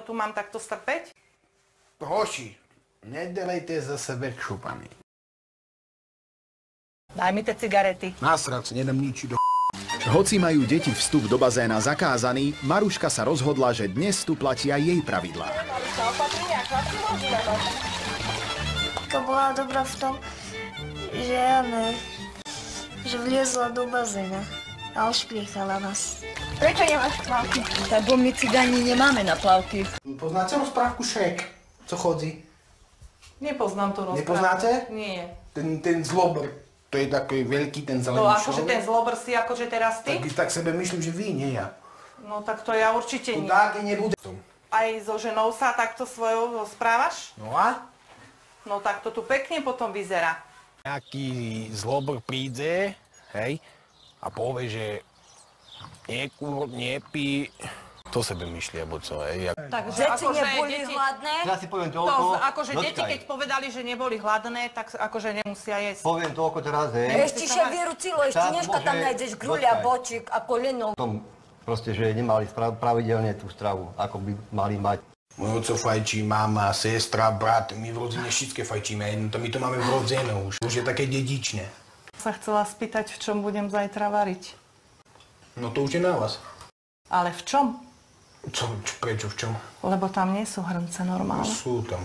tu mám takto strpeť? Hoši, nedelejte za sebe šupany. Daj mi tie cigarety. Nasrať, nedám nič do Hoci majú deti vstup do bazéna zakázaný, Maruška sa rozhodla, že dnes tu platia jej pravidlá. Bola dobrá v tom, že vliezla do bazéna a ošpliechala nás. Prečo nemáš plavky? Lebo my cigáni nemáme na plavky. Poznáte rozprávku Šrek? Co chodí? Nepoznám to rozprávku. Nepoznáte? Nie. Ten zlobr. To je takový veľký, ten zelený To človek. akože ten zlobr si akože teraz ty? Tak sebe myslím, že vy, nie ja. No tak to ja určite To nie. také nebude. Aj so ženou sa takto svojou správaš? No a? No tak to tu pekne potom vyzerá. Nejaký zlobr príde, hej, a povie, že nekur, nepí, to sebe myšli, alebo co, hej. Takže Deti neboli hladné? Ja si poviem toľko, akože deti, keď povedali, že neboli hladné, tak akože nemusia jesť. poviem toľko teraz, hej. Ešte še vyrúcilo, ešte Tak dneska tam môže- nájdeš gruľa, počkaj. bočík a koleno. Tom proste, že nemali pravidelne tú stravu, ako by mali mať. Môj oco fajčí, mama, sestra, brat, my v rodine všetké fajčíme, my to máme vrodzene už je také dedičné. Sa chcela spýtať, v čom budem zajtra variť. No to už je na vás. Ale v čom? Prečo, v čom? Lebo tam nie sú hrnce normálne. Sú tam.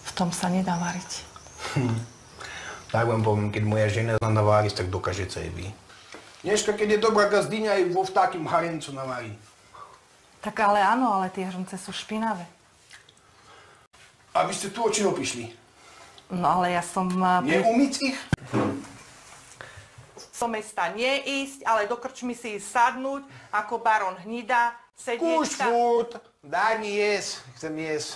V tom sa nedá variť. Tak vám poviem, keď moja žena zna naváriť, tak dokáže sa aj vy. Dneska, keď je dobrá gazdyňa, aj vo vtákym harencu navarí. Tak ale áno, ale tie hrnce sú špinavé. A vy ste tu od čoho prišli? No ale ja som... Neumyť ich? Do mesta neísť, ale do krčmy si ísť sadnúť, ako baron Hnida, sedieť Kúš tam. furt, daj mi jesť, chcem jesť.